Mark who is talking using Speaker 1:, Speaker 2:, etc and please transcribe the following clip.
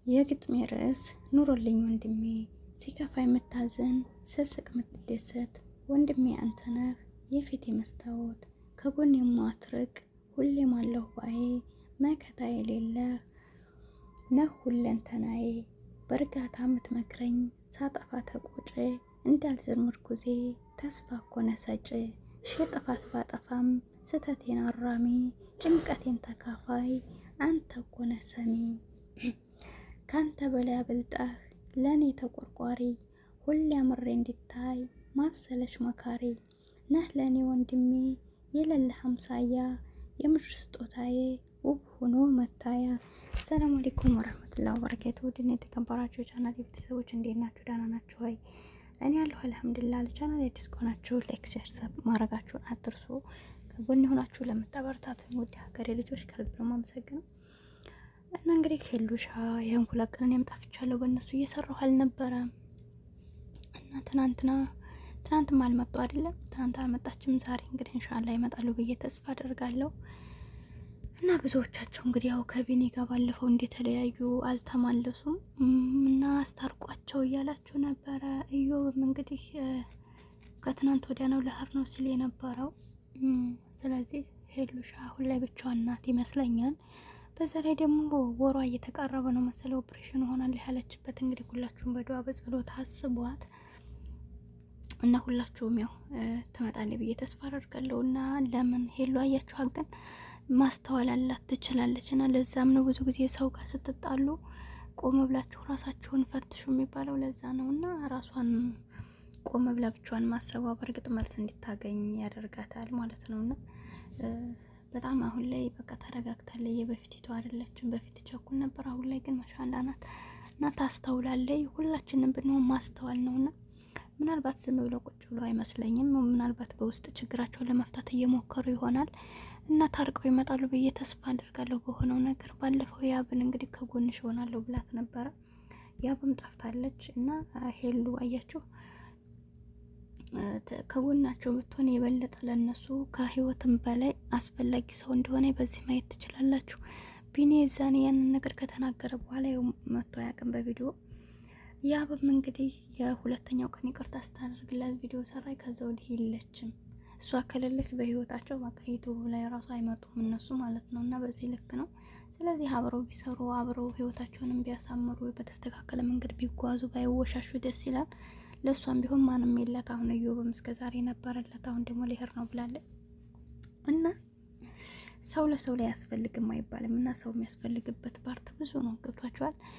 Speaker 1: የግጥሜ ርዕስ ኑሮልኝ ወንድሜ፣ ሲከፋ የምታዝን ስስቅ የምትደሰት ወንድሜ አንተ ነህ የፊቴ መስታወት፣ ከጎን የማትርቅ ሁሌም አለሁ ባዬ፣ መከታ የሌለህ ነህ ሁለንተናዬ፣ በእርጋታ የምትመክረኝ ሳጠፋ ተቆጭ፣ እንዳልዝር ምርኩዜ ተስፋ እኮ ነህ ሰጪ፣ ሺ ጥፋት ባጠፋም ስተቴን አራሚ፣ ጭንቀቴን ተካፋይ አንተ እኮ ነህ ሰሚ። ካንተ በላይ አብልጠህ ለኔ ተቆርቋሪ፣ ሁሌ አምሬ እንዲታይ ማሰለሽ መካሪ፣ ነህ ለኔ ወንድሜ የሌለህ አምሳያ፣ የምድር ስጦታዬ ውብ ሆኖ መታያ። ሰላም አለይኩም ወራህመቱላሂ ወበረካቱ። ውድና የተከበራችሁ የቻናል ቤተሰቦች እንዴት ናችሁ? ደህና ናችሁ ወይ? እኔ ያለሁ አልሐምዱሊላህ። ለቻናል አዲስ ከሆናችሁ ላይክ፣ ሼር፣ ሰብ ማድረጋችሁን አትርሱ። ከጎን የሆናችሁ ለምታበረታቱኝ ውድ ሀገሬ ልጆች ከልብ ነው የማመሰግነው። እና እንግዲህ ሄሉሻ ይሄን ሁለት ቀን እኔም ጠፍቻለሁ፣ በእነሱ እየሰራሁ አልነበረም። እና ትናንትም አልመጡ አይደለም፣ ትናንት አልመጣችም። ዛሬ እንግዲህ ኢንሻአላህ ይመጣሉ ብዬ ተስፋ አደርጋለሁ። እና ብዙዎቻችሁ እንግዲህ ያው ከቢኒ ጋር ባለፈው እንደተለያዩ አልተማለሱም እና አስታርቋቸው እያላችሁ ነበረ። እዮብም እንግዲህ ከትናንት ወዲያ ነው ለህር ነው ሲል የነበረው። ስለዚህ ሄሉሻ አሁን ላይ ብቻዋን ናት ይመስለኛል። በዛ ላይ ደግሞ ወሯ እየተቃረበ ነው መሰለው ኦፕሬሽን ሆናለች ያለችበት። እንግዲህ ሁላችሁም በዱዓ በጸሎት አስቧት እና ሁላችሁም ያው ትመጣለች ብዬ ተስፋ አደርጋለሁ። እና ለምን ሄሉ አያችኋት ግን ማስተዋል አላት ትችላለች። እና ለዛም ነው ብዙ ጊዜ ሰው ጋር ስትጣሉ ቆም ብላችሁ ራሳችሁን ፈትሹ የሚባለው ለዛ ነው። እና ራሷን ቆም ብላ ብቻዋን ማሰቧ በእርግጥ መልስ እንድታገኝ ያደርጋታል ማለት ነው። እና በጣም አሁን ላይ በቃ ተረጋግታለች። የበፊቲቱ አይደለችም። በፊት ቸኩል ነበር፣ አሁን ላይ ግን ማሻአላህ ናት እና ታስተውላለች። ሁላችንም ብንሆን ማስተዋል ነውና ምናልባት ዝም ብለው ቁጭ ብለው አይመስለኝም። ምናልባት በውስጥ ችግራቸውን ለመፍታት እየሞከሩ ይሆናል እና ታርቀው ይመጣሉ ብዬ ተስፋ አደርጋለሁ። በሆነው ነገር ባለፈው ያብን እንግዲህ ከጎንሽ ሆናለሁ ብላት ነበረ። ያብም ጠፍታለች እና ሄሉ አያችሁ ከጎናቸው ብትሆን የበለጠ ለነሱ ከህይወትም በላይ አስፈላጊ ሰው እንደሆነ በዚህ ማየት ትችላላችሁ። ቢኒ ዛኔ ያንን ነገር ከተናገረ በኋላ ያው መጥቶ አያውቅም በቪዲዮ። ያብም እንግዲህ የሁለተኛው ቀን ይቅርታ ስታደርግላት ቪዲዮ ሰራይ። ከዛ ወዲህ የለችም። እሷ ከሌለች በህይወታቸው በቃ ዩቲዩብ ላይ ራሱ አይመጡም እነሱ ማለት ነው። እና በዚህ ልክ ነው። ስለዚህ አብረው ቢሰሩ አብረው ህይወታቸውንም ቢያሳምሩ በተስተካከለ መንገድ ቢጓዙ ባይወሻሹ ደስ ይላል። ለሷም ቢሆን ማንም የላት። አሁን እዮብም እስከዛሬ ነበረላት፣ አሁን ደግሞ ሊሄድ ነው ብላለች። እና ሰው ለሰው ላይ ያስፈልግም አይባልም። እና ሰው የሚያስፈልግበት ፓርት ብዙ ነው። ገብቷችኋል?